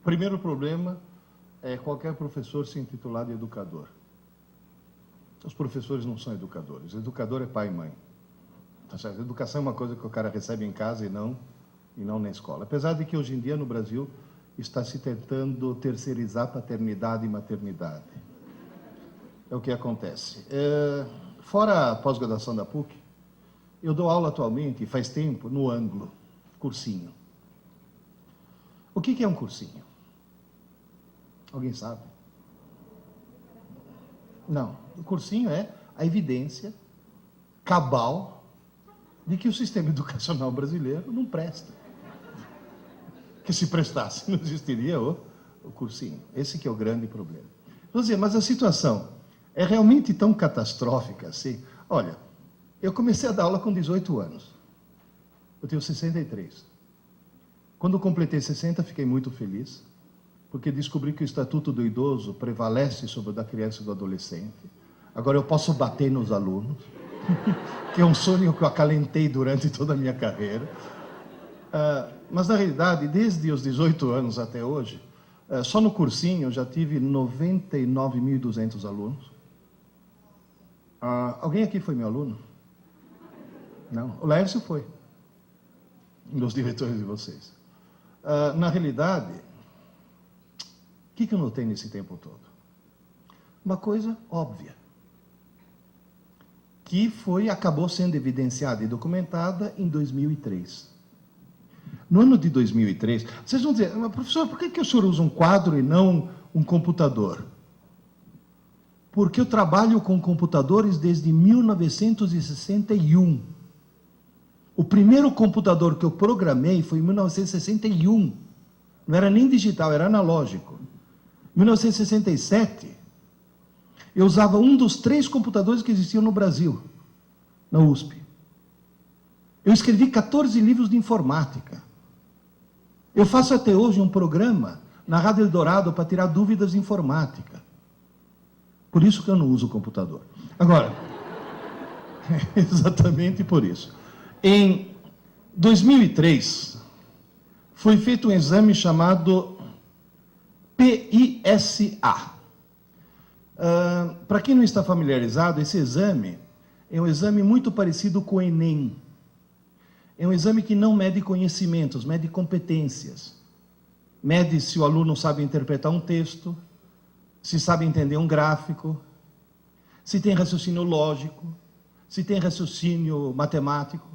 Primeiro problema é qualquer professor se intitular de educador. Os professores não são educadores. Educador é pai e mãe. Tá certo? Educação é uma coisa que o cara recebe em casa e não na escola. Apesar de que hoje em dia no Brasil está se tentando terceirizar paternidade e maternidade. É o que acontece. Fora a pós-graduação da PUC, eu dou aula atualmente, faz tempo, no Ângulo, cursinho. O que é um cursinho? Alguém sabe? Não. O cursinho é a evidência cabal de que o sistema educacional brasileiro não presta. Que se prestasse, não existiria o cursinho. Esse que é o grande problema. Vou dizer, mas a situação é realmente tão catastrófica assim. Olha, eu comecei a dar aula com 18 anos. Eu tenho 63. Quando eu completei 60, fiquei muito feliz, porque descobri que o Estatuto do Idoso prevalece sobre o da criança e do adolescente. Agora eu posso bater nos alunos, que é um sonho que eu acalentei durante toda a minha carreira. Mas, na realidade, desde os 18 anos até hoje, só no cursinho eu já tive 99.200 alunos. Alguém aqui foi meu aluno? Não? O Lércio foi. Um dos diretores de vocês. Na realidade, o que eu notei nesse tempo todo? Uma coisa óbvia, que acabou sendo evidenciada e documentada em 2003. No ano de 2003, vocês vão dizer, mas, professor, por que o senhor usa um quadro e não um computador? Porque eu trabalho com computadores desde 1961. O primeiro computador que eu programei foi em 1961. Não era nem digital, era analógico. Em 1967, eu usava um dos 3 computadores que existiam no Brasil, na USP. Eu escrevi 14 livros de informática. Eu faço até hoje um programa na Rádio Eldorado para tirar dúvidas de informática. Por isso que eu não uso o computador. Agora, exatamente por isso. Em 2003, foi feito um exame chamado PISA. Para quem não está familiarizado, esse exame é um exame muito parecido com o Enem. É um exame que não mede conhecimentos, mede competências. Mede se o aluno sabe interpretar um texto, se sabe entender um gráfico, se tem raciocínio lógico, se tem raciocínio matemático.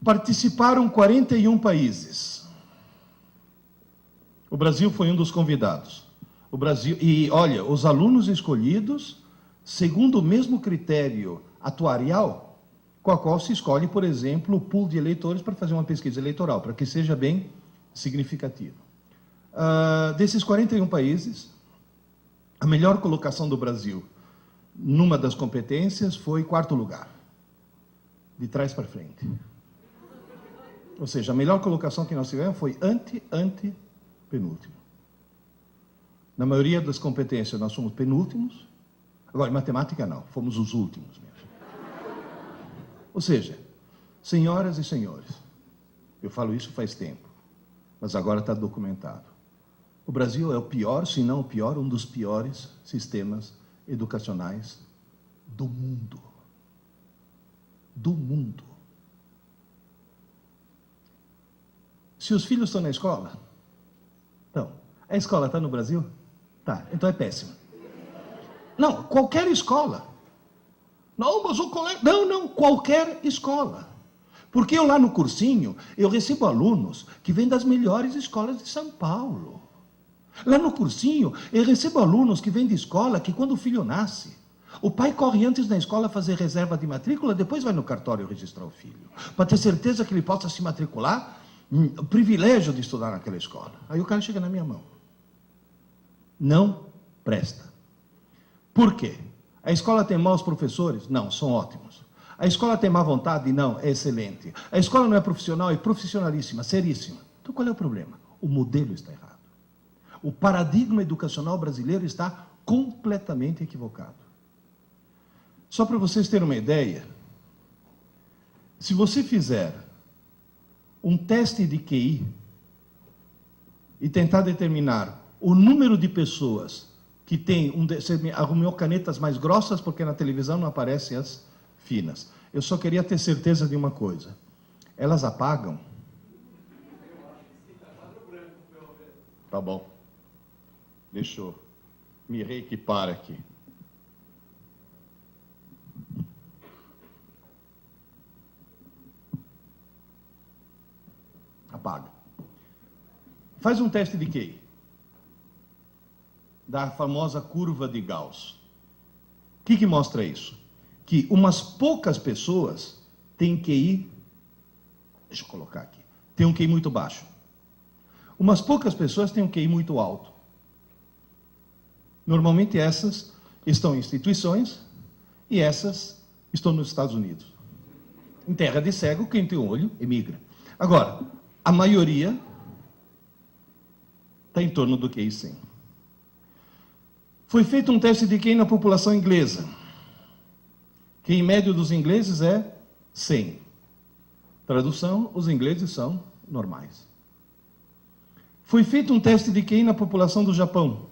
Participaram 41 países. O Brasil foi um dos convidados. O Brasil, e olha, os alunos escolhidos segundo o mesmo critério atuarial com a qual se escolhe, por exemplo, o pool de eleitores para fazer uma pesquisa eleitoral, para que seja bem significativo. Desses 41 países, a melhor colocação do Brasil numa das competências foi 4º lugar, de trás para frente. Ou seja, a melhor colocação que nós tivemos foi penúltimo. Na maioria das competências nós somos penúltimos. Agora, em matemática não, fomos os últimos mesmo. Ou seja, senhoras e senhores, eu falo isso faz tempo, mas agora está documentado. O Brasil é o pior, se não o pior, um dos piores sistemas educacionais do mundo. Do mundo. Se os filhos estão na escola, então, a escola está no Brasil? Tá, então é péssima. Não, qualquer escola. Não, mas o colega... Não, qualquer escola. Porque eu lá no cursinho, eu recebo alunos que vêm das melhores escolas de São Paulo. Lá no cursinho, eu recebo alunos que vêm de escola que quando o filho nasce, o pai corre antes na escola fazer reserva de matrícula, depois vai no cartório registrar o filho, para ter certeza que ele possa se matricular, o privilégio de estudar naquela escola. Aí o cara chega na minha mão. Não presta. Por quê? A escola tem maus professores? Não, são ótimos. A escola tem má vontade? Não, é excelente. A escola não é profissional? É profissionalíssima, seríssima. Então qual é o problema? O modelo está errado. O paradigma educacional brasileiro está completamente equivocado. Só para vocês terem uma ideia, se você fizer um teste de QI e tentar determinar o número de pessoas que tem você me arrumou canetas mais grossas porque na televisão não aparecem as finas. Eu só queria ter certeza de uma coisa. Elas apagam? Tá bom. Deixa eu me reequipar aqui. Apaga. Faz um teste de QI. Da famosa curva de Gauss. O que mostra isso? Que umas poucas pessoas têm QI, deixa eu colocar aqui, tem um QI muito baixo. Umas poucas pessoas têm um QI muito alto. Normalmente essas estão em instituições e essas estão nos Estados Unidos. Em terra de cego, quem tem um olho emigra. Agora, a maioria está em torno do QI 100. Foi feito um teste de QI na população inglesa. QI médio dos ingleses é 100. Tradução, os ingleses são normais. Foi feito um teste de QI na população do Japão.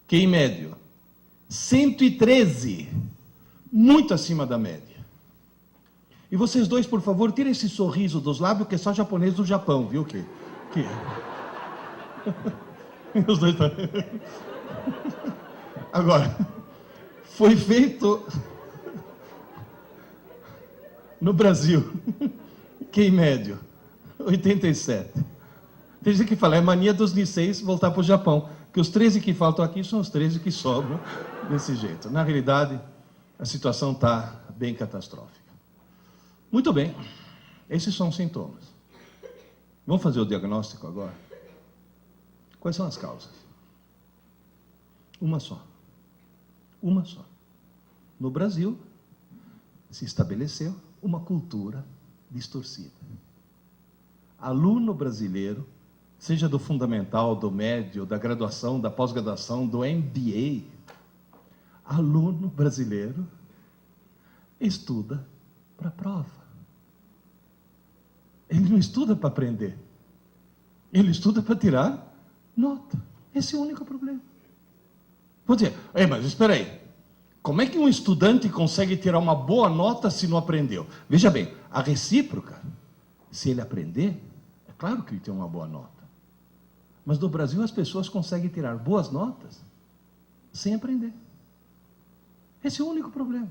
QI médio, 113. Muito acima da média. E vocês dois, por favor, tirem esse sorriso dos lábios, que é só japonês do Japão, viu? Os dois estão... Agora, foi feito no Brasil, QI médio, 87. Tem gente que fala, é mania dos Niseis voltar para o Japão, que os 13 que faltam aqui são os 13 que sobram desse jeito. Na realidade, a situação está bem catastrófica. Muito bem, esses são os sintomas. Vamos fazer o diagnóstico agora? Quais são as causas? Uma só. Uma só. No Brasil, se estabeleceu uma cultura distorcida. Aluno brasileiro, seja do fundamental, do médio, da graduação, da pós-graduação, do MBA, aluno brasileiro estuda para a prova. Ele não estuda para aprender. Ele estuda para tirar nota. Esse é o único problema. Vou dizer, mas espera aí. Como é que um estudante consegue tirar uma boa nota se não aprendeu? Veja bem, a recíproca, se ele aprender, é claro que ele tem uma boa nota. Mas no Brasil as pessoas conseguem tirar boas notas sem aprender. Esse é o único problema.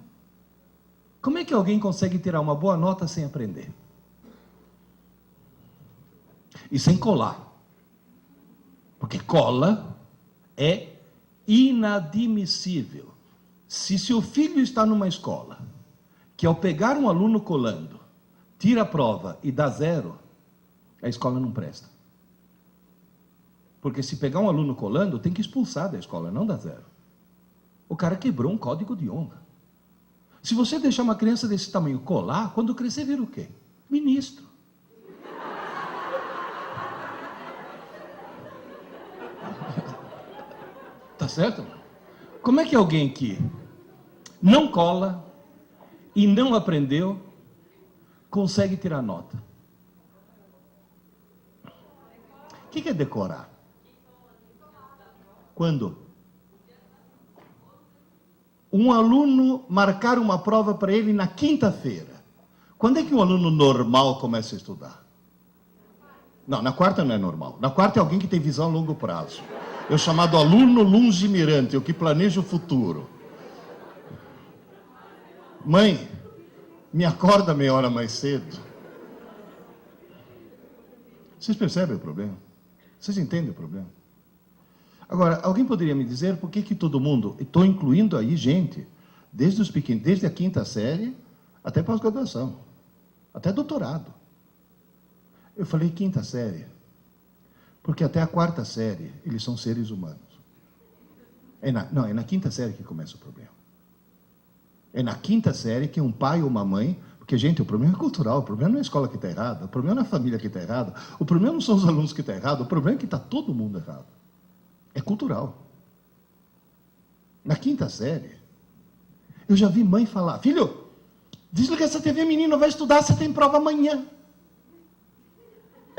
Como é que alguém consegue tirar uma boa nota sem aprender? E sem colar. Porque cola é inadmissível. Se seu filho está numa escola que ao pegar um aluno colando, tira a prova e dá 0, a escola não presta. Porque se pegar um aluno colando, tem que expulsar da escola, não dá 0. O cara quebrou um código de honra. Se você deixar uma criança desse tamanho colar, quando crescer vira o quê? Ministro. Tá certo? Como é que alguém que não cola e não aprendeu consegue tirar nota? O que é decorar? Quando? Um aluno marcar uma prova para ele na quinta-feira. Quando é que um aluno normal começa a estudar? Não, na quarta não é normal. Na quarta é alguém que tem visão a longo prazo. É o chamado aluno lungimirante, o que planeja o futuro. Mãe, me acorda meia hora mais cedo. Vocês percebem o problema? Vocês entendem o problema? Agora, alguém poderia me dizer por que todo mundo, estou incluindo aí gente, desde os pequenos, desde a quinta série até pós-graduação, até doutorado. Eu falei quinta série, porque até a quarta série eles são seres humanos. É na quinta série que começa o problema. É na quinta série que um pai ou uma mãe... Porque, gente, o problema é cultural, o problema não é a escola que está errada, o problema não é a família que está errada, o problema não são os alunos que estão errados, o problema é que está todo mundo errado. É cultural. Na quinta série, eu já vi mãe falar, filho, desliga essa TV, menino, vai estudar, você tem prova amanhã.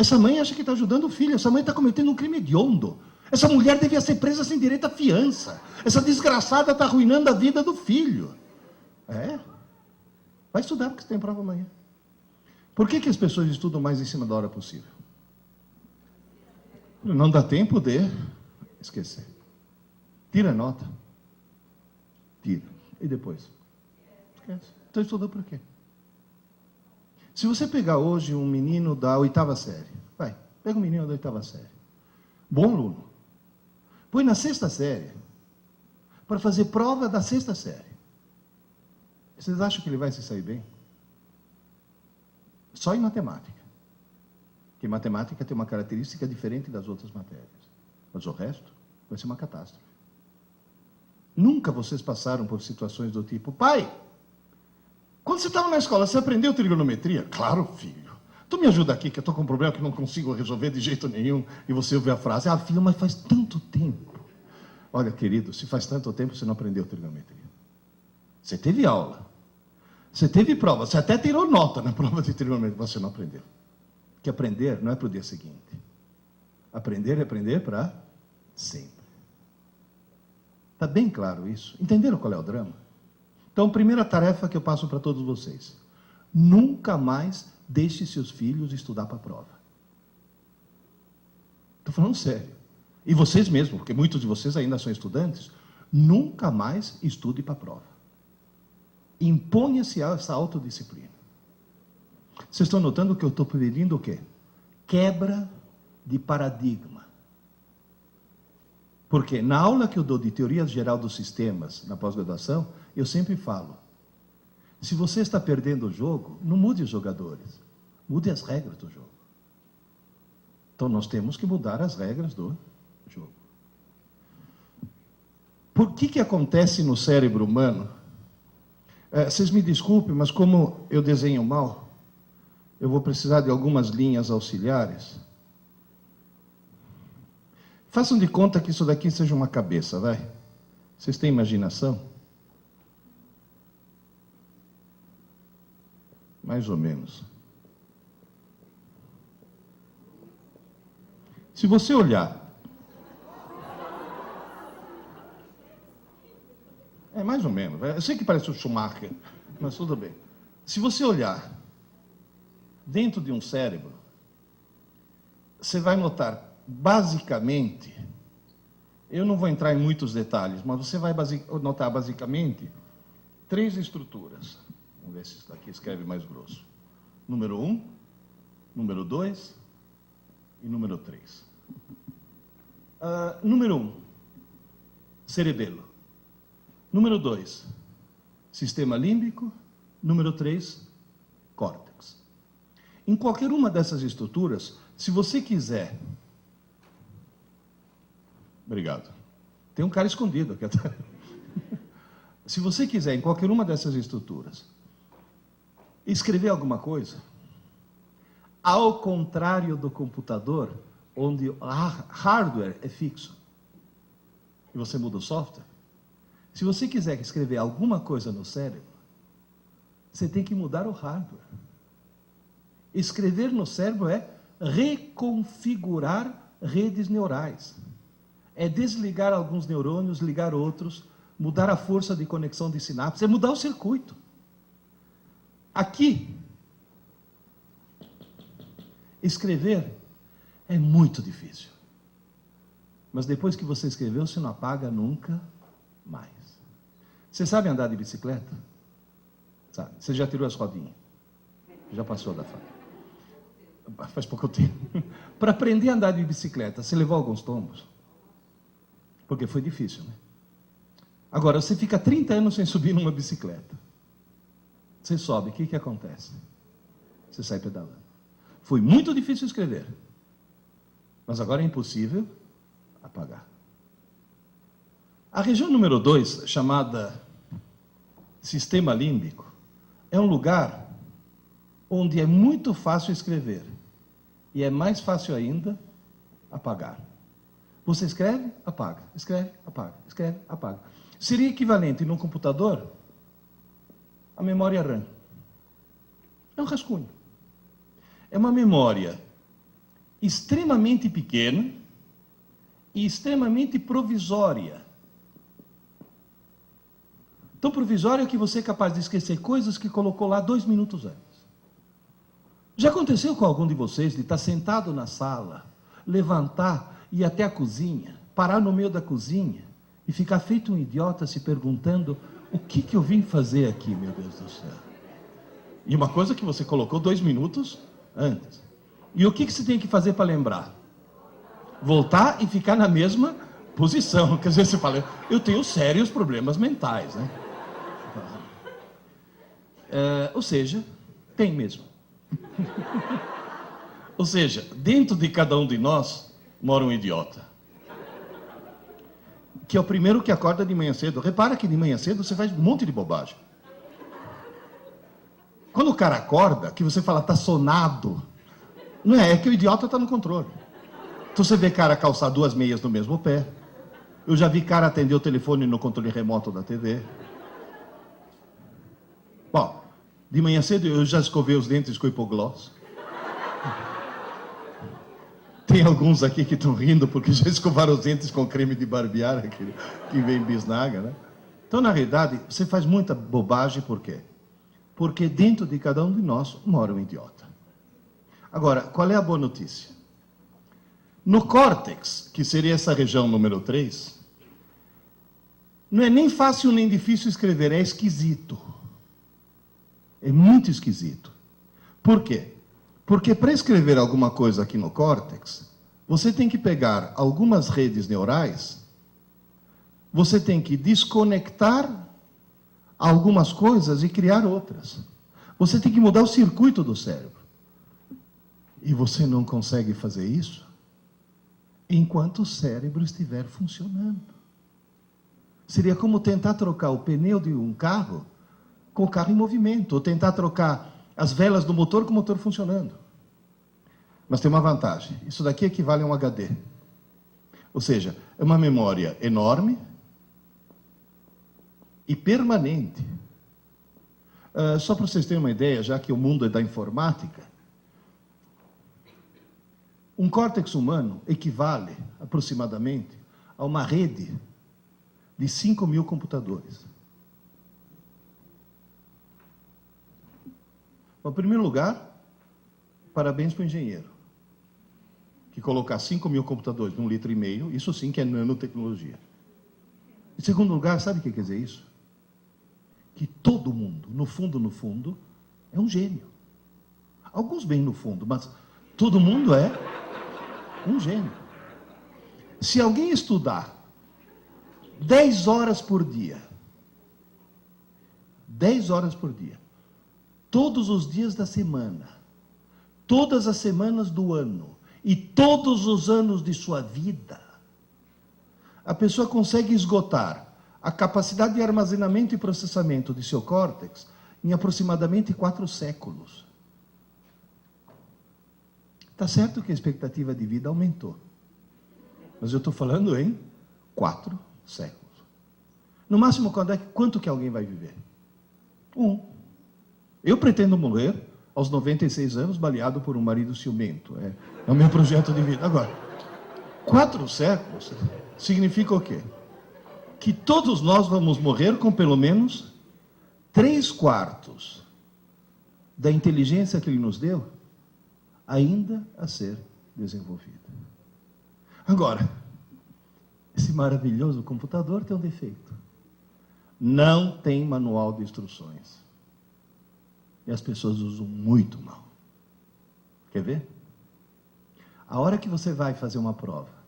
Essa mãe acha que está ajudando o filho, essa mãe está cometendo um crime hediondo. Essa mulher devia ser presa sem direito à fiança. Essa desgraçada está arruinando a vida do filho. Vai estudar porque você tem prova amanhã. Por que as pessoas estudam mais em cima da hora possível? Não dá tempo de esquecer. Tira a nota. Tira. E depois? Esquece. Então estudou por quê? Se você pegar hoje um menino da 8ª série, pega um menino da 8ª série, bom aluno, põe na 6ª série, para fazer prova da 6ª série. Vocês acham que ele vai se sair bem? Só em matemática. Porque matemática tem uma característica diferente das outras matérias. Mas o resto vai ser uma catástrofe. Nunca vocês passaram por situações do tipo: pai, quando você estava na escola, você aprendeu trigonometria? Claro, filho. Tu me ajuda aqui, que eu estou com um problema que não consigo resolver de jeito nenhum. E você ouve a frase: ah, filho, mas faz tanto tempo. Olha, querido, se faz tanto tempo, você não aprendeu trigonometria. Você teve aula. Você teve prova. Você até tirou nota na prova de trigonometria. Você não aprendeu. Porque aprender não é para o dia seguinte. Aprender é aprender para sempre. Está bem claro isso? Entenderam qual é o drama? Então, primeira tarefa que eu passo para todos vocês: nunca mais deixe seus filhos estudar para a prova. Estou falando sério. E vocês mesmos, porque muitos de vocês ainda são estudantes, nunca mais estude para a prova. Imponha-se essa autodisciplina. Vocês estão notando que eu estou pedindo o quê? Quebra de paradigma. Porque na aula que eu dou de teoria geral dos sistemas, na pós-graduação, eu sempre falo: se você está perdendo o jogo, não mude os jogadores, mude as regras do jogo. Então nós temos que mudar as regras do jogo. Por que acontece no cérebro humano? Vocês me desculpem, mas como eu desenho mal, eu vou precisar de algumas linhas auxiliares. Façam de conta que isso daqui seja uma cabeça, vai. Vocês têm imaginação? Mais ou menos. Se você olhar... mais ou menos. Eu sei que parece o Schumacher, mas tudo bem. Se você olhar dentro de um cérebro, você vai notar, basicamente, eu não vou entrar em muitos detalhes, mas você vai notar, basicamente, 3 estruturas. Vamos ver se isso daqui escreve mais grosso. Número 1, número 2 e número 3. Número 1, cerebelo. Número 2, sistema límbico. Número 3, córtex. Em qualquer uma dessas estruturas, se você quiser... Obrigado. Tem um cara escondido aqui atrás. Se você quiser, em qualquer uma dessas estruturas, escrever alguma coisa, ao contrário do computador, onde o hardware é fixo, e você muda o software, se você quiser escrever alguma coisa no cérebro, você tem que mudar o hardware. Escrever no cérebro é reconfigurar redes neurais. É desligar alguns neurônios, ligar outros, mudar a força de conexão de sinapses, é mudar o circuito. Aqui, escrever é muito difícil. Mas depois que você escreveu, você não apaga nunca mais. Você sabe andar de bicicleta? Sabe? Você já tirou as rodinhas? Já passou da fase? Faz pouco tempo. Para aprender a andar de bicicleta, você levou alguns tombos? Porque foi difícil, né? Agora, você fica 30 anos sem subir numa bicicleta. Você sobe, o que acontece? Você sai pedalando. Foi muito difícil escrever. Mas agora é impossível apagar. A região número 2, chamada sistema límbico, é um lugar onde é muito fácil escrever. E é mais fácil ainda apagar. Você escreve, apaga. Escreve, apaga. Escreve, apaga. Seria equivalente num computador à memória RAM. É um rascunho. É uma memória extremamente pequena e extremamente provisória. Tão provisória que você é capaz de esquecer coisas que colocou lá 2 minutos antes. Já aconteceu com algum de vocês de estar sentado na sala, levantar, ir até a cozinha, parar no meio da cozinha e ficar feito um idiota se perguntando o que eu vim fazer aqui, meu Deus do céu? E uma coisa que você colocou 2 minutos antes. E o que você tem que fazer para lembrar? Voltar e ficar na mesma posição. Quer dizer, você fala, eu tenho sérios problemas mentais, né? Ou seja, tem mesmo. Ou seja, dentro de cada um de nós mora um idiota. Que é o primeiro que acorda de manhã cedo. Repara que de manhã cedo você faz um monte de bobagem. Quando o cara acorda, que você fala, tá sonado, não é que o idiota está no controle. Então você vê cara calçar 2 meias no mesmo pé. Eu já vi cara atender o telefone no controle remoto da TV. Bom, de manhã cedo eu já escovei os dentes com hipoglós. Tem alguns aqui que estão rindo porque já escovaram os dentes com creme de barbear, que vem bisnaga, né? Então, na realidade, você faz muita bobagem, por quê? Porque dentro de cada um de nós mora um idiota. Agora, qual é a boa notícia? No córtex, que seria essa região número 3, não é nem fácil nem difícil escrever, é esquisito. É muito esquisito. Por quê? Porque para escrever alguma coisa aqui no córtex, você tem que pegar algumas redes neurais, você tem que desconectar algumas coisas e criar outras. Você tem que mudar o circuito do cérebro. E você não consegue fazer isso enquanto o cérebro estiver funcionando. Seria como tentar trocar o pneu de um carro com o carro em movimento, ou tentar trocar as velas do motor com o motor funcionando. Mas tem uma vantagem. Isso daqui equivale a um HD. Ou seja, é uma memória enorme e permanente. Só para vocês terem uma ideia, já que o mundo é da informática, um córtex humano equivale aproximadamente a uma rede de 5.000 computadores. Em primeiro lugar, parabéns para o engenheiro, que colocar 5.000 computadores num 1,5 litro, isso sim que é nanotecnologia. Em segundo lugar, sabe o que quer dizer isso? Que todo mundo, no fundo, é um gênio. Alguns bem no fundo, mas todo mundo é um gênio. Se alguém estudar 10 horas por dia, 10 horas por dia, todos os dias da semana, todas as semanas do ano e todos os anos de sua vida, a pessoa consegue esgotar a capacidade de armazenamento e processamento de seu córtex em aproximadamente 4 séculos. Está certo que a expectativa de vida aumentou, mas eu estou falando em 4 séculos. No máximo, quanto que alguém vai viver? 1. Eu pretendo morrer aos 96 anos, baleado por um marido ciumento. É o meu projeto de vida. Agora, 4 séculos significa o quê? Que todos nós vamos morrer com pelo menos 3/4 da inteligência que ele nos deu ainda a ser desenvolvida. Agora, esse maravilhoso computador tem um defeito. Não tem manual de instruções. E as pessoas usam muito mal. Quer ver? A hora que você vai fazer uma prova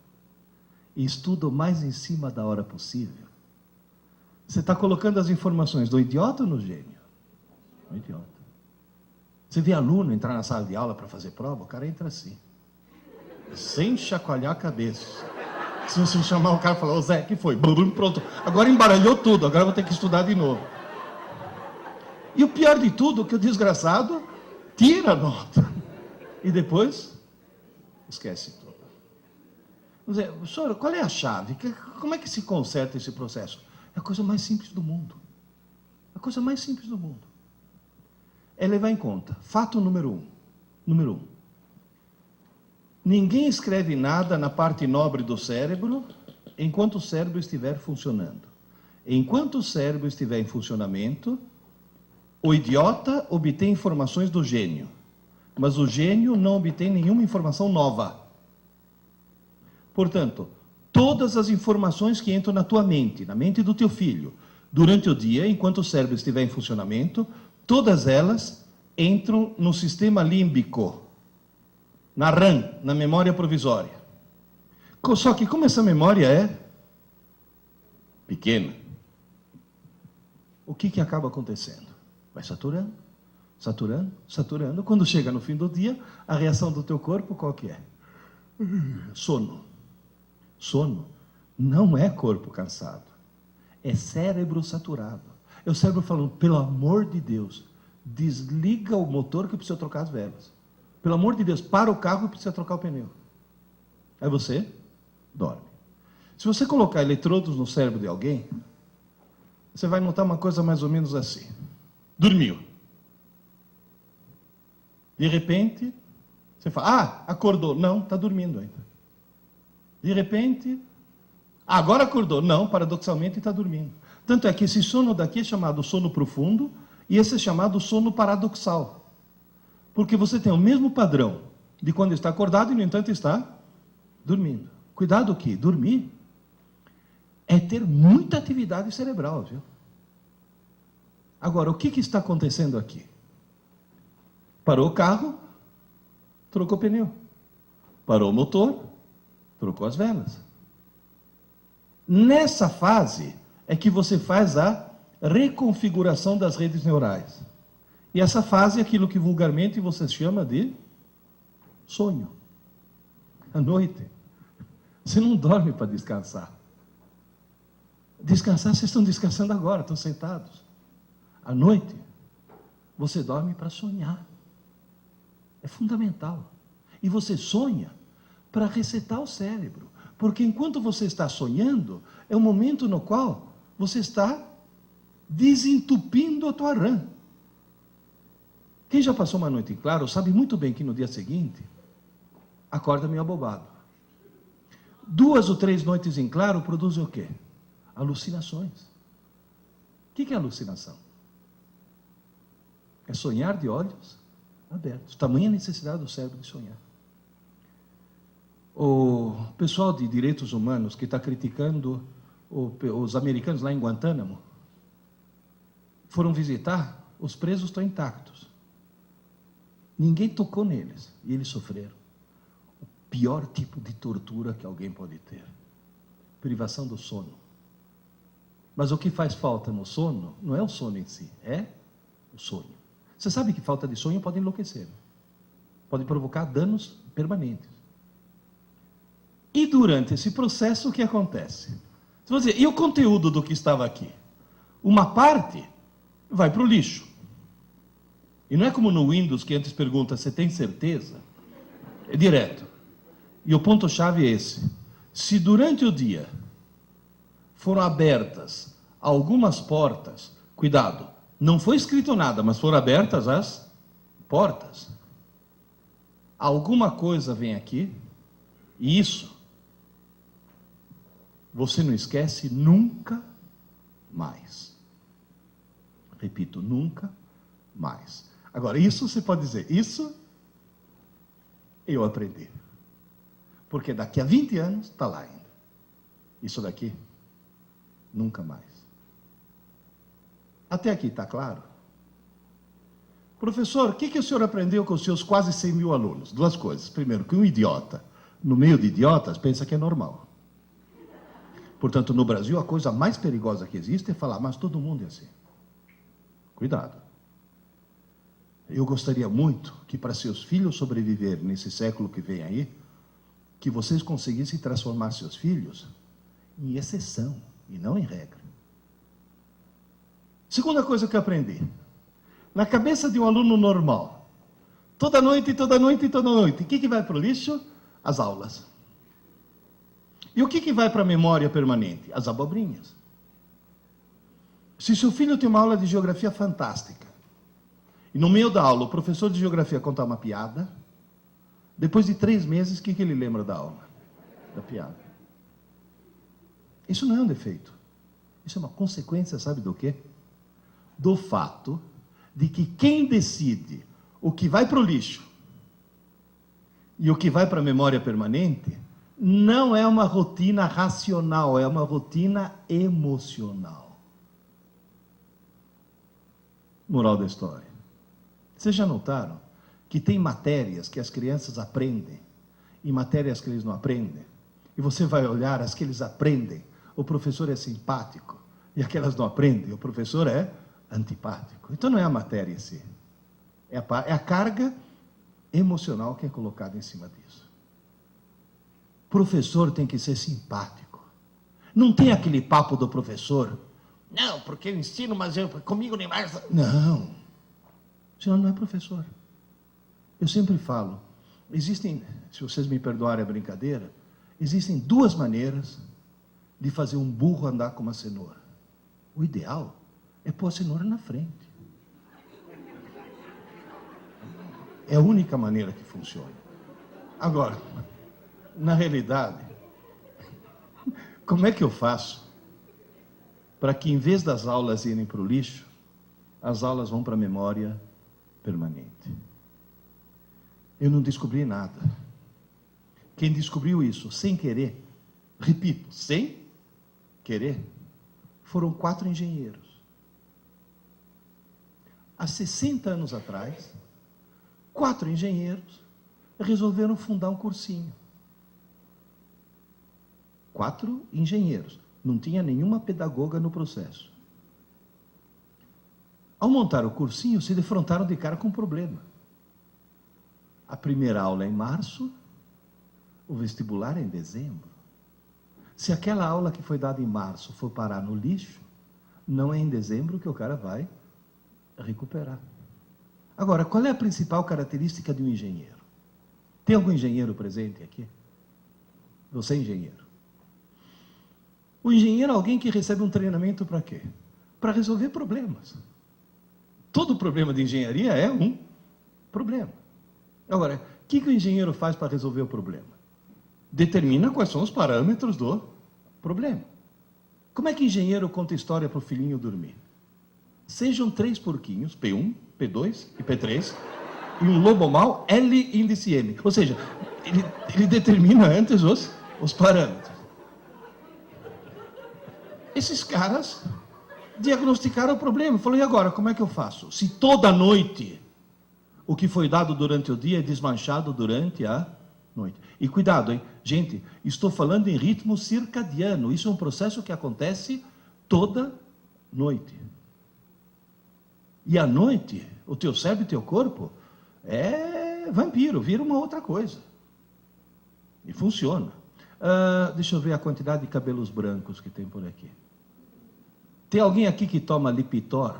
e estuda o mais em cima da hora possível, você está colocando as informações do idiota ou no gênio? No idiota. Você vê aluno entrar na sala de aula para fazer prova, o cara entra assim, sem chacoalhar a cabeça. Se você chamar o cara e falar, ô Zé, que foi? Pronto, agora embaralhou tudo, agora vou ter que estudar de novo. E o pior de tudo, que o desgraçado tira a nota. E depois, esquece tudo. Zé, senhor, qual é a chave? Como é que se conserta esse processo? É a coisa mais simples do mundo. A coisa mais simples do mundo. É levar em conta, fato número 1. Número 1. Ninguém escreve nada na parte nobre do cérebro enquanto o cérebro estiver funcionando. Enquanto o cérebro estiver em funcionamento, o idiota obtém informações do gênio, mas o gênio não obtém nenhuma informação nova. Portanto, todas as informações que entram na tua mente, na mente do teu filho, durante o dia, enquanto o cérebro estiver em funcionamento, todas elas entram no sistema límbico, na RAM, na memória provisória. Só que como essa memória é pequena, o que acaba acontecendo? Vai saturando, saturando, saturando. Quando chega no fim do dia, a reação do teu corpo qual que é? Sono. Sono não é corpo cansado, é cérebro saturado. É o cérebro falando, pelo amor de Deus, desliga o motor que precisa trocar as velas. Pelo amor de Deus, para o carro que precisa trocar o pneu. Aí você dorme. Se você colocar eletrodos no cérebro de alguém, você vai notar uma coisa mais ou menos assim. Dormiu. De repente, você fala, acordou. Não, está dormindo ainda. De repente, agora acordou. Não, paradoxalmente está dormindo. Tanto é que esse sono daqui é chamado sono profundo e esse é chamado sono paradoxal. Porque você tem o mesmo padrão de quando está acordado e, no entanto, está dormindo. Cuidado que dormir é ter muita atividade cerebral, viu? Agora, o que está acontecendo aqui? Parou o carro, trocou o pneu. Parou o motor, trocou as velas. Nessa fase é que você faz a reconfiguração das redes neurais. E essa fase é aquilo que vulgarmente você chama de sonho. À noite, você não dorme para descansar. Descansar, vocês estão descansando agora, estão sentados. À noite, você dorme para sonhar. É fundamental. E você sonha para resetar o cérebro. Porque enquanto você está sonhando, é o momento no qual você está desentupindo a tua RAM. Quem já passou uma noite em claro sabe muito bem que no dia seguinte, acorda meio abobado. 2 ou 3 noites em claro produzem o quê? Alucinações. O que é alucinação? É sonhar de olhos abertos. Tamanha necessidade do cérebro de sonhar. O pessoal de direitos humanos que está criticando os americanos lá em Guantánamo foram visitar, os presos estão intactos. Ninguém tocou neles e eles sofreram. O pior tipo de tortura que alguém pode ter. Privação do sono. Mas o que faz falta no sono não é o sono em si, é o sonho. Você sabe que falta de sonho pode enlouquecer. Pode provocar danos permanentes. E durante esse processo, o que acontece? Você vai dizer, e o conteúdo do que estava aqui? Uma parte vai para o lixo. E não é como no Windows, que antes pergunta, você tem certeza? É direto. E o ponto-chave é esse. Se durante o dia foram abertas algumas portas, cuidado, não foi escrito nada, mas foram abertas as portas. Alguma coisa vem aqui, e isso você não esquece nunca mais. Repito, nunca mais. Agora, isso você pode dizer, isso eu aprendi. Porque daqui a 20 anos está lá ainda. Isso daqui, nunca mais. Até aqui está claro? Professor, o que o senhor aprendeu com os seus quase 100 mil alunos? 2 coisas. Primeiro, que um idiota, no meio de idiotas, pensa que é normal. Portanto, no Brasil, a coisa mais perigosa que existe é falar, mas todo mundo é assim. Cuidado. Eu gostaria muito que para seus filhos sobreviver nesse século que vem aí, que vocês conseguissem transformar seus filhos em exceção e não em regra. Segunda coisa que eu aprendi. Na cabeça de um aluno normal, toda noite, toda noite, toda noite, o que vai para o lixo? As aulas. E o que vai para a memória permanente? As abobrinhas. Se seu filho tem uma aula de geografia fantástica, e no meio da aula o professor de geografia contar uma piada, Depois de 3 meses, o que ele lembra da aula? Da piada. Isso não é um defeito. Isso é uma consequência, sabe do quê? Do fato de que quem decide o que vai para o lixo e o que vai para a memória permanente não é uma rotina racional, é uma rotina emocional. Moral da história. Vocês já notaram que tem matérias que as crianças aprendem e matérias que eles não aprendem? E você vai olhar as que eles aprendem, o professor é simpático, e aquelas não aprendem, o professor é antipático. Então não é a matéria em si, é a carga emocional que é colocada em cima disso. O professor tem que ser simpático. Não tem aquele papo do professor, não, porque eu ensino, mas comigo nem mais. Não, o senhor não é professor. Eu sempre falo, existem, se vocês me perdoarem a brincadeira, existem 2 maneiras de fazer um burro andar com uma cenoura. O ideal é pôr a cenoura na frente. É a única maneira que funciona. Agora, na realidade, como é que eu faço para que, em vez das aulas irem para o lixo, as aulas vão para a memória permanente? Eu não descobri nada. Quem descobriu isso sem querer, repito, sem querer, foram 4 engenheiros. Há 60 anos atrás, 4 engenheiros resolveram fundar um cursinho. 4 engenheiros. Não tinha nenhuma pedagoga no processo. Ao montar o cursinho, se defrontaram de cara com um problema. A primeira aula é em março, o vestibular é em dezembro. Se aquela aula que foi dada em março for parar no lixo, não é em dezembro que o cara vai recuperar. Agora, qual é a principal característica de um engenheiro? Tem algum engenheiro presente aqui? Você é engenheiro. O engenheiro é alguém que recebe um treinamento para quê? Para resolver problemas. Todo problema de engenharia é um problema. Agora, o que o engenheiro faz para resolver o problema? Determina quais são os parâmetros do problema. Como é que o engenheiro conta história para o filhinho dormir? Sejam 3 porquinhos, P1, P2 e P3, e um lobo mau, L índice M. Ou seja, ele determina antes os parâmetros. Esses caras diagnosticaram o problema. Falou, e agora, como é que eu faço? Se toda noite o que foi dado durante o dia é desmanchado durante a noite. E cuidado, hein? Gente, estou falando em ritmo circadiano. Isso é um processo que acontece toda noite. E à noite, o teu cérebro e teu corpo é vampiro, vira uma outra coisa. E funciona. Deixa eu ver a quantidade de cabelos brancos que tem por aqui. Tem alguém aqui que toma Lipitor?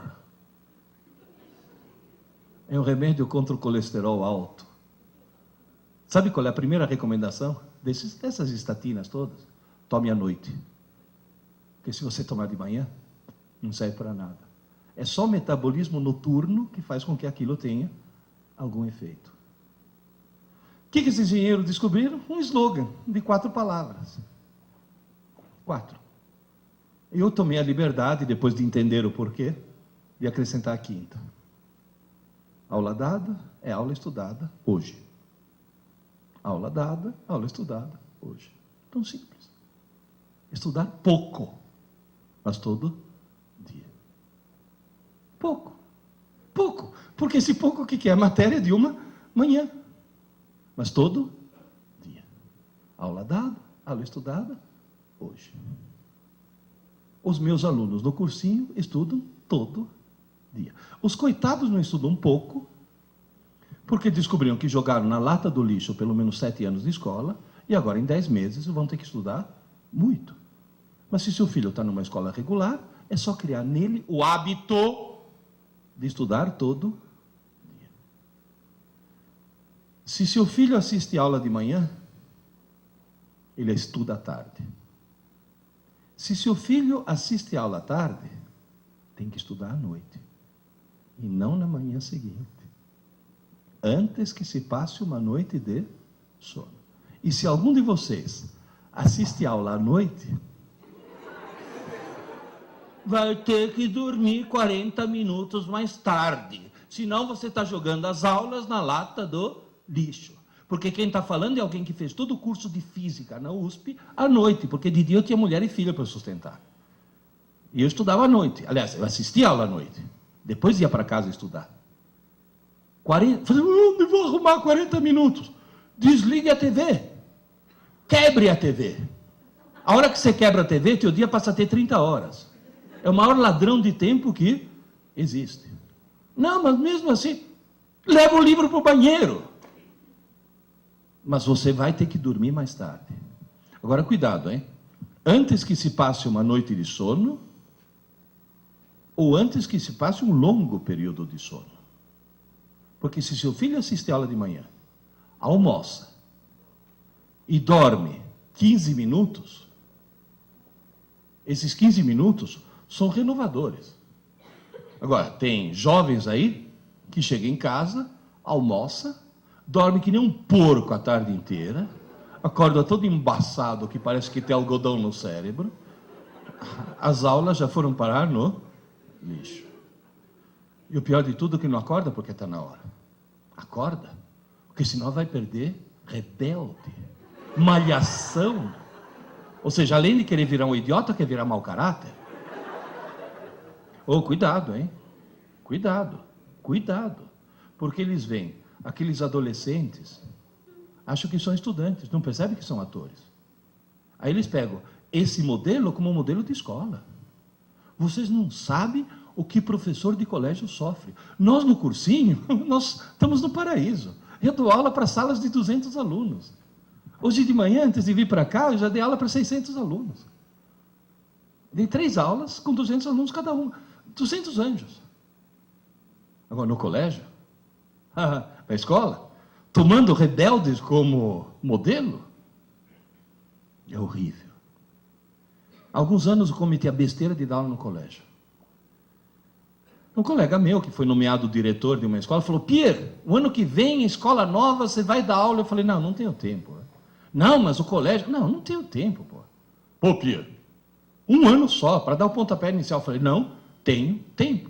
É um remédio contra o colesterol alto. Sabe qual é a primeira recomendação dessas estatinas todas? Tome à noite. Porque se você tomar de manhã, não serve para nada. É só o metabolismo noturno que faz com que aquilo tenha algum efeito. O que esses engenheiros descobriram? Um slogan de 4 palavras. 4. Eu tomei a liberdade, depois de entender o porquê, de acrescentar a 5ª. Aula dada é aula estudada hoje. Aula dada, aula estudada hoje. Tão simples. Estudar pouco, mas todo dia. Pouco. Pouco. Porque esse pouco o que é? A matéria de uma manhã. Mas todo dia. Aula dada, aula estudada hoje. Os meus alunos no cursinho estudam todo dia. Os coitados não estudam um pouco, porque descobriram que jogaram na lata do lixo pelo menos 7 anos de escola, e agora em 10 meses vão ter que estudar muito. Mas se seu filho está numa escola regular, é só criar nele o hábito de estudar todo dia. Se seu filho assiste aula de manhã, ele estuda à tarde. Se seu filho assiste aula à tarde, tem que estudar à noite. E não na manhã seguinte. Antes que se passe uma noite de Sono. E se algum de vocês assiste aula à noite, vai ter que dormir 40 minutos mais tarde. Senão você está jogando as aulas na lata do lixo. Porque quem está falando é alguém que fez todo o curso de física na USP à noite, porque de dia eu tinha mulher e filha para sustentar. E eu estudava à noite. Aliás, eu assistia aula à noite. Depois ia para casa estudar. 40, falei, onde vou arrumar 40 minutos? Desligue a TV. Quebre a TV. A hora que você quebra a TV, teu dia passa a ter 30 horas. É o maior ladrão de tempo que existe. Não, mas mesmo assim, leva o livro para o banheiro. Mas você vai ter que dormir mais tarde. Agora, cuidado, hein? Antes que se passe uma noite de sono, ou antes que se passe um longo período de sono. Porque se seu filho assiste a aula de manhã, almoça e dorme 15 minutos, esses 15 minutos são renovadores. Agora, tem jovens aí que chegam em casa, almoça, dorme que nem um porco a tarde inteira, acorda todo embaçado, que parece que tem algodão no cérebro. As aulas já foram parar no lixo. E o pior de tudo é que não acorda porque está na hora. Acorda, porque senão vai perder rebelde, malhação. Ou seja, além de querer virar um idiota, quer virar mau caráter. Oh, cuidado, hein? Cuidado, cuidado. Porque eles veem aqueles adolescentes, acham que são estudantes, não percebem que são atores. Aí eles pegam esse modelo como modelo de escola. Vocês não sabem o que professor de colégio sofre. Nós, no cursinho, nós estamos no paraíso. Eu dou aula para salas de 200 alunos. Hoje de manhã, antes de vir para cá, eu já dei aula para 600 alunos. Dei 3 aulas com 200 alunos cada um. 200 anjos. Agora, no colégio, na escola, tomando rebeldes como modelo, é horrível. Há alguns anos eu cometi a besteira de dar aula no colégio. Um colega meu, que foi nomeado diretor de uma escola, falou, Pierre, o ano que vem, escola nova, você vai dar aula. Eu falei, não, não tenho tempo. Não, mas o colégio... Não, não tenho tempo, pô. Pô, Pierre, um ano só, para dar o pontapé inicial. Eu falei, não, tenho tempo.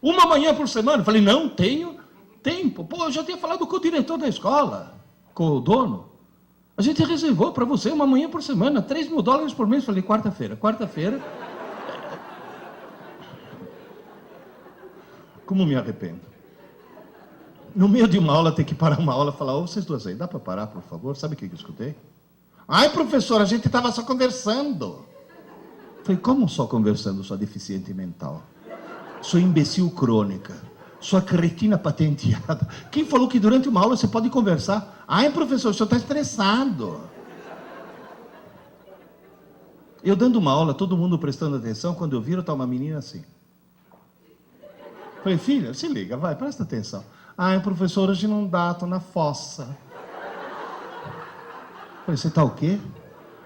Uma manhã por semana? Eu falei, não, tenho tempo. Pô, eu já tinha falado com o diretor da escola, com o dono. A gente reservou para você uma manhã por semana, $3.000 por mês. Eu falei, quarta-feira. Como me arrependo. No meio de uma aula, ter que parar uma aula e falar, ô, vocês duas aí, dá para parar, por favor? Sabe o que eu escutei? Ai, professor, a gente estava só conversando. Falei, como só conversando, sua deficiente mental? Sua imbecil crônica, sua cretina patenteada. Quem falou que durante uma aula você pode conversar? Ai, professor, o senhor está estressado. Eu dando uma aula, todo mundo prestando atenção, quando eu viro, está uma menina assim. Falei, filha, se liga, vai, presta atenção. Ai, professor, hoje não dá, estou na fossa. Falei, você está o quê?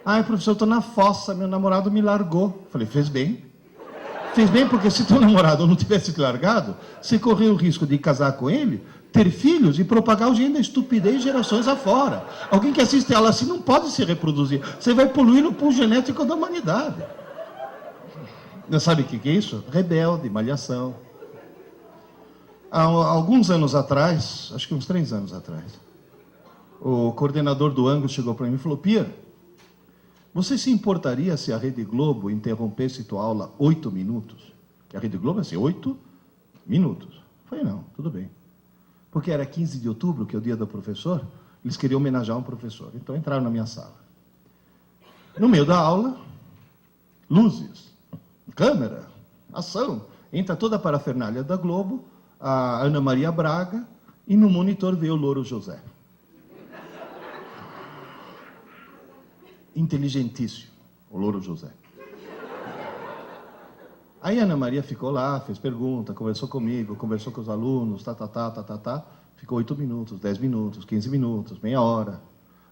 Ai, professor, estou na fossa, meu namorado me largou. Falei, fez bem. Fez bem porque se teu namorado não tivesse te largado, você correu o risco de casar com ele, ter filhos e propagar o gene da estupidez gerações afora. Alguém que assiste a aula assim não pode se reproduzir. Você vai poluir o pool genético da humanidade. Não sabe o que é isso? Rebelde, malhação. Há alguns anos atrás, acho que uns 3 anos atrás, o coordenador do Angus chegou para mim e falou, Pierre, você se importaria se a Rede Globo interrompesse tua aula 8 minutos? Que a Rede Globo é assim, 8 minutos. Eu falei, não, tudo bem. Porque era 15 de outubro, que é o dia do professor, eles queriam homenagear um professor. Então entraram na minha sala. No meio da aula, luzes, câmera, ação. Entra toda a parafernália da Globo, a Ana Maria Braga, e no monitor veio o Louro José. Inteligentíssimo, o Louro José. Aí a Ana Maria ficou lá, fez pergunta, conversou comigo, conversou com os alunos, ficou 8 minutos, 10 minutos, 15 minutos, meia hora.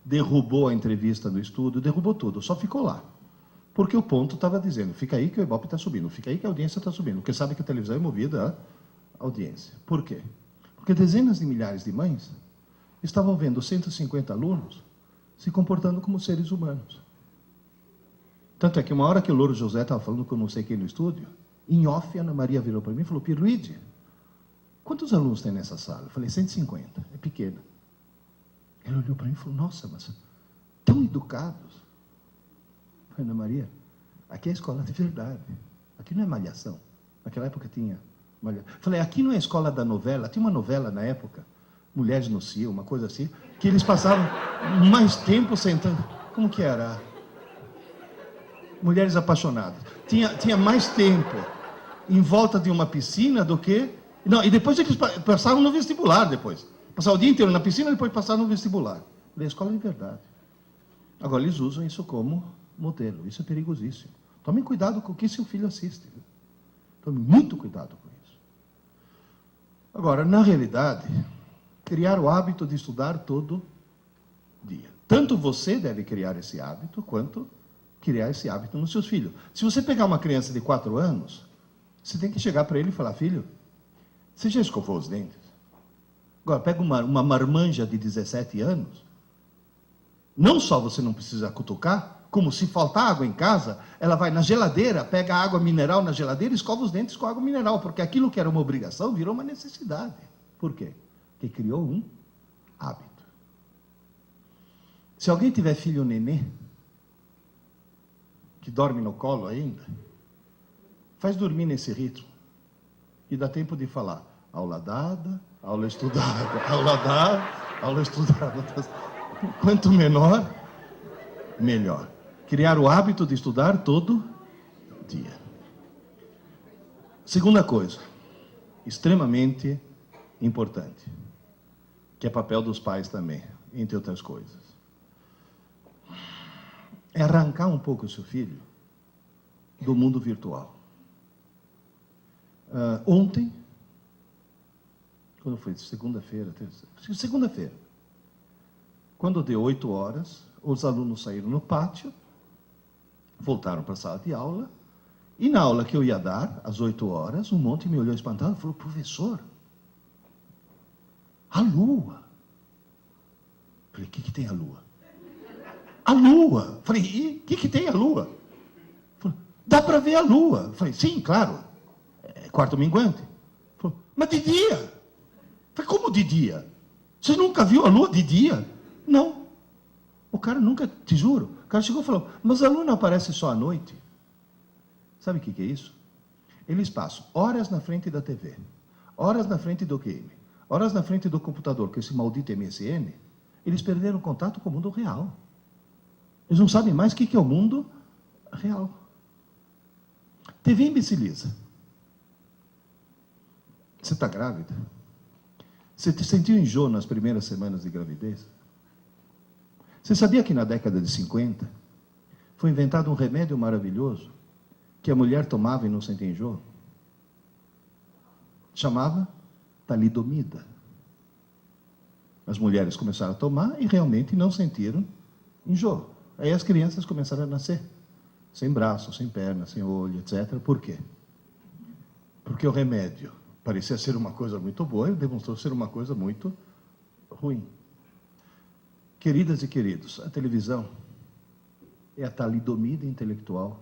Derrubou a entrevista no estúdio, derrubou tudo, só ficou lá. Porque o ponto estava dizendo, fica aí que o Ibope está subindo, fica aí que a audiência está subindo, porque sabe que a televisão é movida a audiência. Por quê? Porque dezenas de milhares de mães estavam vendo 150 alunos se comportando como seres humanos. Tanto é que uma hora que o Louro José estava falando com não sei quem no estúdio, em off, a Ana Maria virou para mim e falou: Pierluigi, quantos alunos tem nessa sala? Eu falei: 150, é pequena. Ela olhou para mim e falou: nossa, mas tão educados. Eu falei: Ana Maria, aqui é a escola de verdade. Aqui não é malhação. Naquela época tinha malhação. Eu falei: aqui não é a escola da novela. Tinha uma novela na época, Mulheres no Cio, uma coisa assim, que eles passavam mais tempo sentando. Como que era? Mulheres Apaixonadas. Tinha mais tempo em volta de uma piscina do que... Não, e depois eles passavam no vestibular depois. Passavam o dia inteiro na piscina e depois passavam no vestibular. A escola de verdade. Agora, eles usam isso como modelo. Isso é perigosíssimo. Tomem cuidado com o que seu filho assiste. Viu? Tomem muito cuidado com isso. Agora, na realidade, criar o hábito de estudar todo dia. Tanto você deve criar esse hábito, quanto criar esse hábito nos seus filhos. Se você pegar uma criança de 4 anos, você tem que chegar para ele e falar: filho, você já escovou os dentes? Agora, pega uma marmanja de 17 anos, não só você não precisa cutucar, como se faltar água em casa, ela vai na geladeira, pega a água mineral na geladeira e escova os dentes com água mineral, porque aquilo que era uma obrigação virou uma necessidade. Por quê? Porque criou um hábito. Se alguém tiver filho nenê, que dorme no colo ainda, faz dormir nesse ritmo e dá tempo de falar: aula dada, aula estudada, aula dada, aula estudada. Quanto menor, melhor. Criar o hábito de estudar todo dia. Segunda coisa, extremamente importante, que é papel dos pais também, entre outras coisas, é arrancar um pouco o seu filho do mundo virtual. Ontem, quando foi? Segunda-feira, segunda-feira, quando deu 8 horas, os alunos saíram no pátio, voltaram para a sala de aula, e na aula que eu ia dar, às 8 horas, um monte me olhou espantado e falou: professor, a lua. Falei: o que tem a lua? A lua. Falei: e o que tem a lua? Falei: dá para ver a lua. Falei: sim, claro, é quarto minguante. Falei: mas de dia? Falei: como de dia? Você nunca viu a lua de dia? Não. O cara nunca, te juro, o cara chegou e falou: mas a lua não aparece só à noite. Sabe o que é isso? Eles passam horas na frente da TV, horas na frente do game, horas na frente do computador, com esse maldito MSN. Eles perderam contato com o mundo real. Eles não sabem mais o que é o mundo real. TV imbeciliza. Você está grávida? Você sentiu enjoo nas primeiras semanas de gravidez? Você sabia que na década de 50 foi inventado um remédio maravilhoso que a mulher tomava e não sentia enjoo? Chamava talidomida. As mulheres começaram a tomar e realmente não sentiram enjoo. Aí as crianças começaram a nascer, sem braço, sem perna, sem olho, etc. Por quê? Porque o remédio parecia ser uma coisa muito boa e demonstrou ser uma coisa muito ruim. Queridas e queridos, a televisão é a talidomida intelectual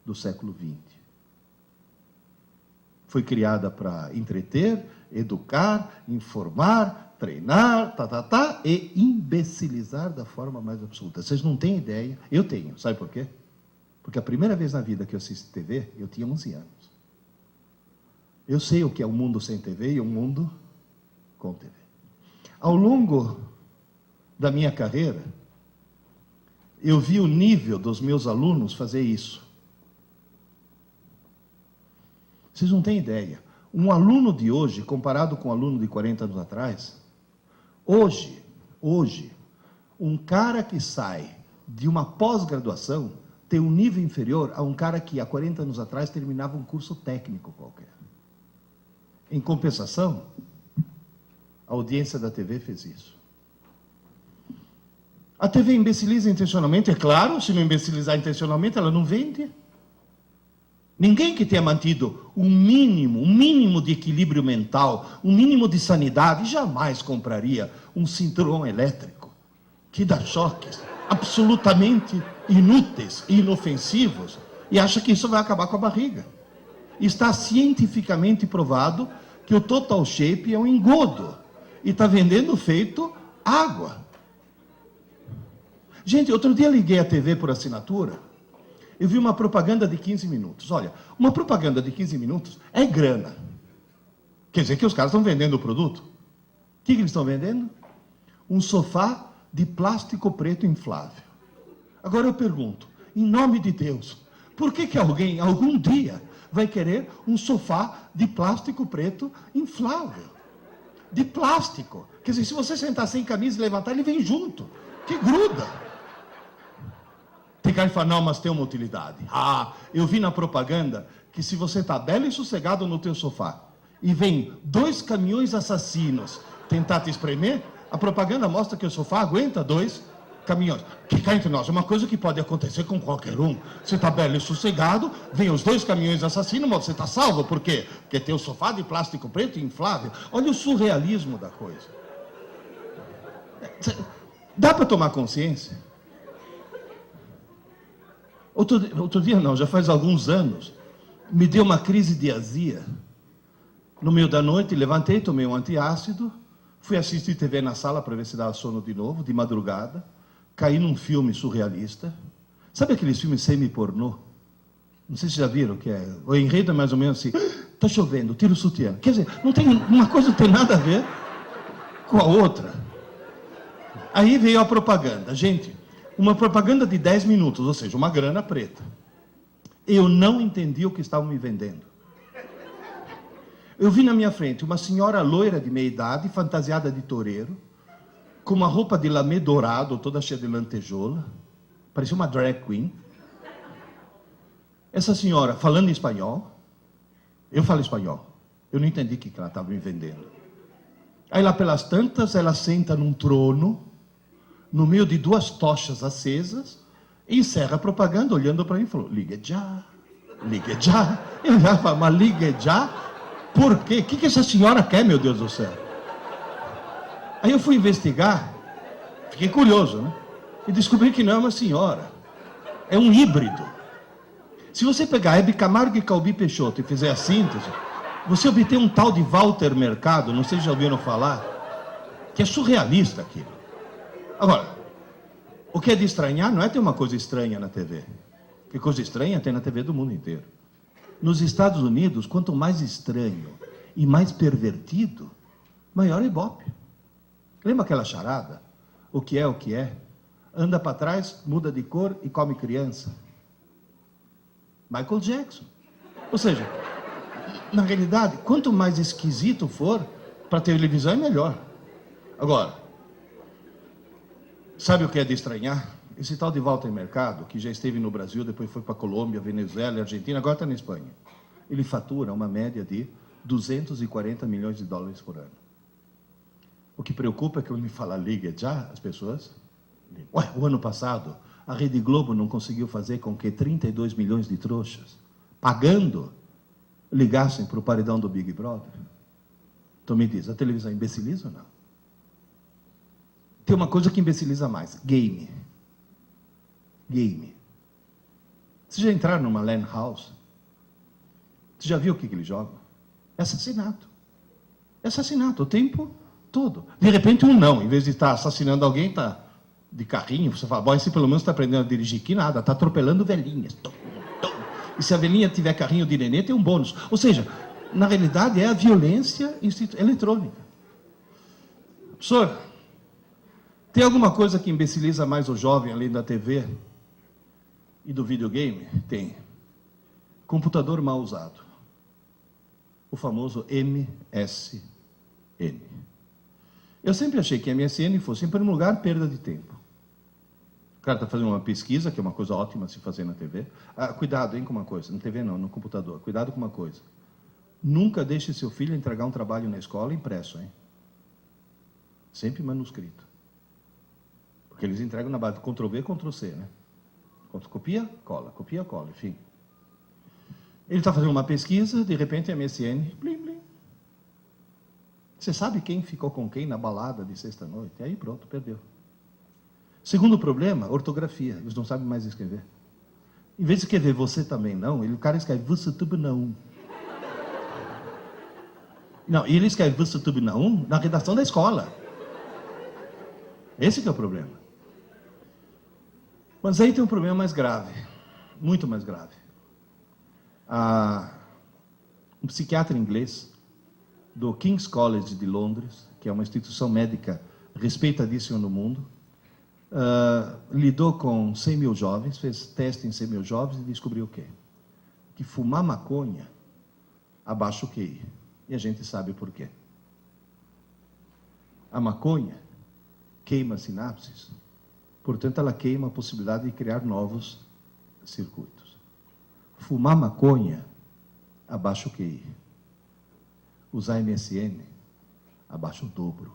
do século XX. Foi criada para entreter, educar, informar, treinar, e imbecilizar da forma mais absoluta. Vocês não têm ideia. Eu tenho. Sabe por quê? Porque a primeira vez na vida que eu assisti TV, eu tinha 11 anos. Eu sei o que é um mundo sem TV e um mundo com TV. Ao longo da minha carreira, eu vi o nível dos meus alunos fazer isso. Vocês não têm ideia. Um aluno de hoje, comparado com um aluno de 40 anos atrás, hoje, um cara que sai de uma pós-graduação tem um nível inferior a um cara que há 40 anos atrás terminava um curso técnico qualquer. Em compensação, a audiência da TV fez isso. A TV imbeciliza intencionalmente, é claro, se não imbecilizar intencionalmente, ela não vende. Ninguém que tenha mantido um mínimo de equilíbrio mental, um mínimo de sanidade, jamais compraria um cinturão elétrico que dá choques absolutamente inúteis e inofensivos e acha que isso vai acabar com a barriga. Está cientificamente provado que o Total Shape é um engodo e está vendendo feito água. Gente, outro dia liguei a TV por assinatura, eu vi uma propaganda de 15 minutos. Olha, uma propaganda de 15 minutos é grana. Quer dizer que os caras estão vendendo o produto. O que eles estão vendendo? Um sofá de plástico preto inflável. Agora eu pergunto, em nome de Deus, por que alguém, algum dia, vai querer um sofá de plástico preto inflável? De plástico. Quer dizer, se você sentar sem camisa e levantar, ele vem junto. Que gruda. Tem cara que fala, não, mas tem uma utilidade. Ah, eu vi na propaganda que se você está belo e sossegado no teu sofá e vem 2 caminhões assassinos tentar te espremer, a propaganda mostra que o sofá aguenta 2 caminhões. Que cá entre nós, é uma coisa que pode acontecer com qualquer um. Você está belo e sossegado, vem os 2 caminhões assassinos, mas você está salvo. Por quê? Porque tem o sofá de plástico preto inflável. Olha o surrealismo da coisa. Dá para tomar consciência? Outro dia não, já faz alguns anos, me deu uma crise de azia. No meio da noite, levantei, tomei um antiácido, fui assistir TV na sala para ver se dava sono de novo, de madrugada, caí num filme surrealista. Sabe aqueles filmes semi-pornô? Não sei se já viram o que é. O enredo é mais ou menos assim, está chovendo, tira o sutiã. Quer dizer, não tem, uma coisa não tem nada a ver com a outra. Aí veio a propaganda. Gente, uma propaganda de 10 minutos, ou seja, uma grana preta. Eu não entendi o que estavam me vendendo. Eu vi na minha frente uma senhora loira de meia idade, fantasiada de toureiro, com uma roupa de lamê dourado, toda cheia de lantejoula, parecia uma drag queen. Essa senhora falando em espanhol, eu falo espanhol, eu não entendi o que ela estava me vendendo. Aí lá pelas tantas, ela senta num trono, no meio de 2 tochas acesas, e encerra a propaganda olhando para mim e falou, ligue já, ligue já. Eu já falo, mas ligue já? Por quê? O que essa senhora quer, meu Deus do céu? Aí eu fui investigar, fiquei curioso, né? E descobri que não é uma senhora, é um híbrido. Se você pegar Hebe Camargo e Calbi Peixoto e fizer a síntese, você obtém um tal de Walter Mercado, não sei se já ouviram falar, que é surrealista aquilo. Agora, o que é de estranhar não é ter uma coisa estranha na TV. Que coisa estranha tem na TV do mundo inteiro. Nos Estados Unidos, quanto mais estranho e mais pervertido, maior é Ibope. Lembra aquela charada? O que é o que é? Anda para trás, muda de cor e come criança. Michael Jackson. Ou seja, na realidade, quanto mais esquisito for, para a televisão é melhor. Agora, sabe o que é de estranhar? Esse tal de Walter Mercado, que já esteve no Brasil, depois foi para a Colômbia, Venezuela e Argentina, agora está na Espanha. Ele fatura uma média de 240 milhões de dólares por ano. O que preocupa é que quando me fala liga já, as pessoas... Ué, o ano passado, a Rede Globo não conseguiu fazer com que 32 milhões de trouxas, pagando, ligassem para o paredão do Big Brother. Então me diz, a televisão imbeciliza ou não? Tem uma coisa que imbeciliza mais, game. Game. Vocês já entraram numa LAN house? Você já viu o que eles jogam? É assassinato. É assassinato o tempo todo. De repente não, em vez de estar assassinando alguém, está de carrinho, você fala, bom, esse pelo menos está aprendendo a dirigir, que nada, está atropelando velhinhas. Tom, tom. E se a velhinha tiver carrinho de nenê, tem um bônus. Ou seja, na realidade é a violência eletrônica. Professor, tem alguma coisa que imbeciliza mais o jovem, além da TV e do videogame? Tem. Computador mal usado. O famoso MSN. Eu sempre achei que MSN fosse, em primeiro lugar, perda de tempo. O cara está fazendo uma pesquisa, que é uma coisa ótima se fazer na TV. Ah, cuidado, hein, com uma coisa. Na TV não, no computador. Cuidado com uma coisa. Nunca deixe seu filho entregar um trabalho na escola impresso, hein? Sempre manuscrito. Porque eles entregam na base de Ctrl-V, Ctrl-C, né? Copia, cola, enfim. Ele está fazendo uma pesquisa, de repente MSN, blim, blim. Você sabe quem ficou com quem na balada de sexta-noite? Aí pronto, perdeu. Segundo problema, ortografia. Eles não sabem mais escrever. Em vez de escrever você também não, o cara escreve você tudo não. Não, e ele escreve você tudo não na redação da escola. Esse que é o problema. Mas aí tem um problema mais grave, muito mais grave. Um psiquiatra inglês do King's College de Londres, que é uma instituição médica respeitadíssima no mundo, lidou com 100 mil jovens, fez teste em 100 mil jovens e descobriu o quê? Que fumar maconha abaixa o QI. E a gente sabe por quê. A maconha queima sinapses, portanto ela queima a possibilidade de criar novos circuitos. Fumar maconha abaixa o QI. Usar MSN abaixa o dobro.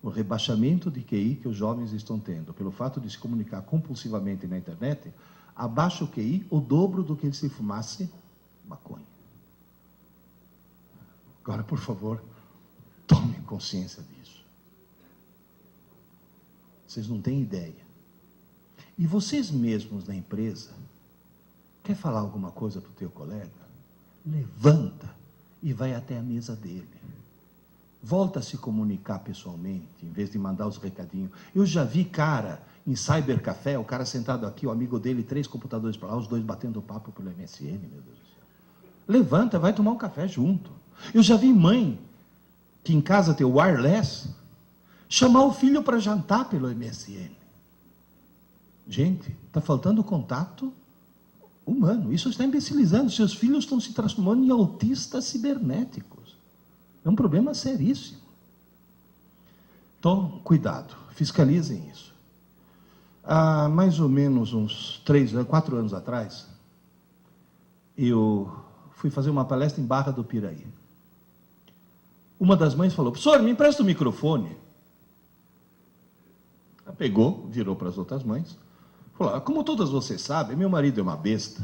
O rebaixamento de QI que os jovens estão tendo, pelo fato de se comunicar compulsivamente na internet, abaixa o QI o dobro do que se fumasse maconha. Agora, por favor, tome consciência disso. Vocês não têm ideia. E vocês mesmos na empresa, quer falar alguma coisa para o teu colega? Levanta e vai até a mesa dele. Volta a se comunicar pessoalmente, em vez de mandar os recadinhos. Eu já vi cara em cybercafé, o cara sentado aqui, o amigo dele, 3 computadores para lá, os dois batendo papo pelo MSN, meu Deus do céu. Levanta, vai tomar um café junto. Eu já vi mãe, que em casa tem o wireless, chamar o filho para jantar pelo MSN. Gente, está faltando contato humano. Isso está imbecilizando. Seus filhos estão se transformando em autistas cibernéticos. É um problema seríssimo. Então, cuidado, fiscalizem isso. Há mais ou menos uns 4 anos atrás, eu fui fazer uma palestra em Barra do Piraí. Uma das mães falou: professor, me empresta o microfone. Ela pegou, virou para as outras mães, falou: como todas vocês sabem, meu marido é uma besta.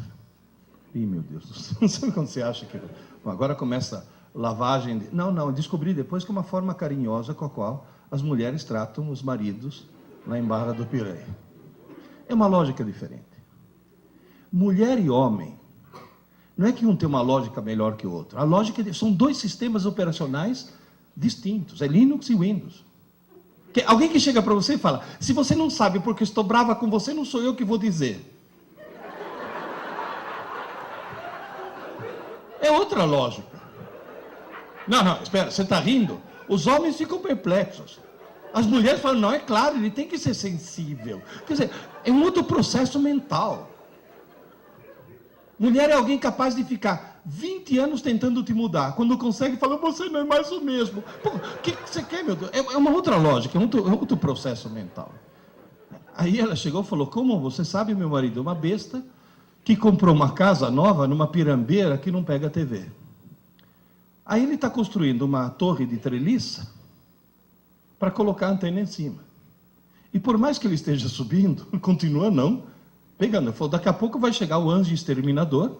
Ih, meu Deus do céu, não sabe quando você acha que... Bom, agora começa lavagem... Não, descobri depois que é uma forma carinhosa com a qual as mulheres tratam os maridos lá em Barra do Piraí. É uma lógica diferente. Mulher e homem, não é que um tem uma lógica melhor que o outro. A lógica são 2 sistemas operacionais distintos. É Linux e Windows. Alguém que chega para você e fala: se você não sabe porque estou brava com você, não sou eu que vou dizer. É outra lógica. Não, espera, você está rindo? Os homens ficam perplexos. As mulheres falam: não, é claro, ele tem que ser sensível. Quer dizer, é um outro processo mental. Mulher é alguém capaz de ficar 20 anos tentando te mudar. Quando consegue, fala: você não é mais o mesmo. Pô, o que você quer, meu Deus? É uma outra lógica, é outro processo mental. Aí ela chegou e falou: como você sabe, meu marido é uma besta que comprou uma casa nova numa pirambeira que não pega TV. Aí ele está construindo uma torre de treliça para colocar a antena em cima. E por mais que ele esteja subindo, continua não pegando. Ele falou: daqui a pouco vai chegar o anjo exterminador,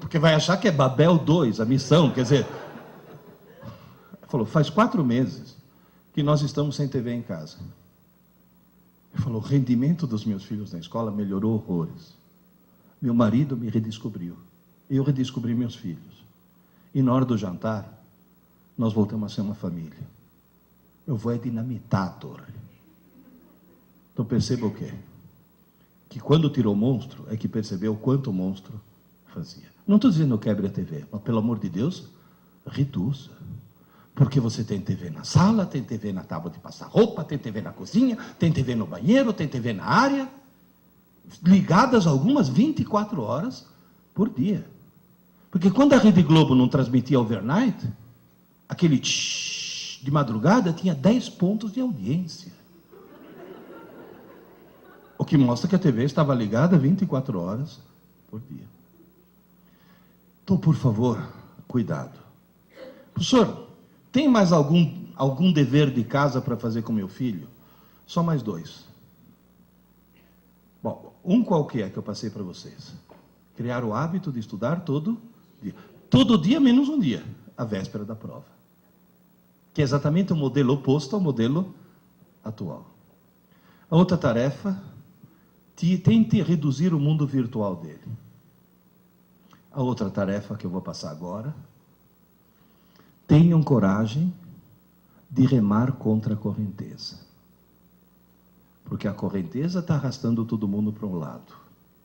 porque vai achar que é Babel 2, a missão, quer dizer... Ele falou: faz 4 meses que nós estamos sem TV em casa. Ele falou: o rendimento dos meus filhos na escola melhorou horrores. Meu marido me redescobriu. Eu redescobri meus filhos. E na hora do jantar, nós voltamos a ser uma família. Eu vou dinamitar a torre. Então perceba o quê? Que quando tirou o monstro, é que percebeu o quanto o monstro fazia. Não estou dizendo quebre a TV, mas pelo amor de Deus, reduza. Porque você tem TV na sala, tem TV na tábua de passar roupa, tem TV na cozinha, tem TV no banheiro, tem TV na área, ligadas algumas 24 horas por dia. Porque quando a Rede Globo não transmitia overnight, aquele tsh de madrugada tinha 10 pontos de audiência. O que mostra que a TV estava ligada 24 horas por dia. Então, por favor, cuidado. Professor, tem mais algum dever de casa para fazer com meu filho? Só mais 2. Bom, um qualquer que eu passei para vocês. Criar o hábito de estudar todo dia. Todo dia menos um dia, a véspera da prova. Que é exatamente o modelo oposto ao modelo atual. A outra tarefa, tente reduzir o mundo virtual dele. A outra tarefa que eu vou passar agora, tenham coragem de remar contra a correnteza. Porque a correnteza está arrastando todo mundo para um lado.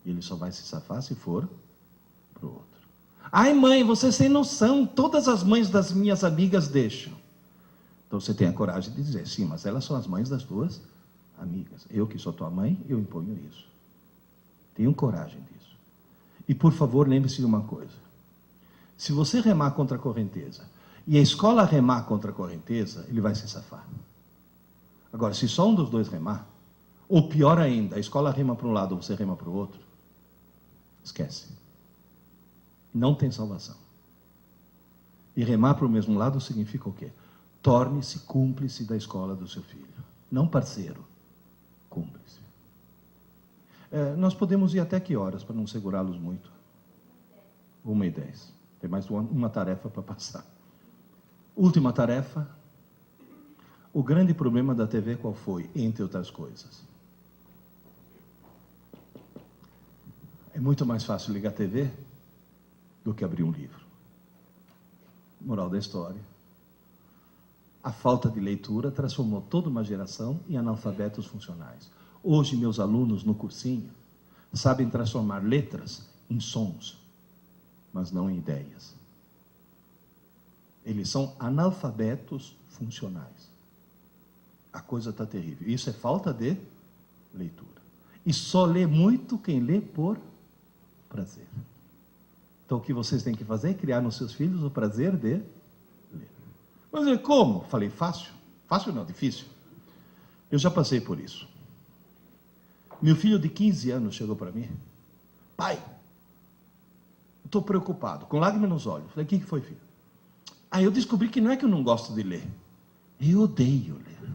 E ele só vai se safar se for para o outro. Ai, mãe, você sem noção, todas as mães das minhas amigas deixam. Então você tem a coragem de dizer, sim, mas elas são as mães das tuas amigas. Eu que sou tua mãe, eu imponho isso. Tenham coragem disso. E por favor, lembre-se de uma coisa. Se você remar contra a correnteza, e a escola remar contra a correnteza, ele vai se safar. Agora, se só um dos dois remar, ou pior ainda, a escola rema para um lado, ou você rema para o outro, esquece. Não tem salvação. E remar para o mesmo lado significa o quê? Torne-se cúmplice da escola do seu filho. Não parceiro, cúmplice. Nós podemos ir até que horas, para não segurá-los muito? 1h10. Tem mais uma tarefa para passar. Última tarefa. O grande problema da TV qual foi? Entre outras coisas. É muito mais fácil ligar a TV do que abrir um livro. Moral da história. A falta de leitura transformou toda uma geração em analfabetos funcionais. Hoje, meus alunos no cursinho sabem transformar letras em sons, mas não em ideias. Eles são analfabetos funcionais. A coisa está terrível. Isso é falta de leitura. E só lê muito quem lê por prazer. Então, o que vocês têm que fazer é criar nos seus filhos o prazer de ler. Mas como? Falei, fácil. Fácil não, difícil. Eu já passei por isso. Meu filho de 15 anos chegou para mim. Pai, estou preocupado, com lágrimas nos olhos. Falei, o que foi, filho? Eu descobri que não é que eu não gosto de ler. Eu odeio ler.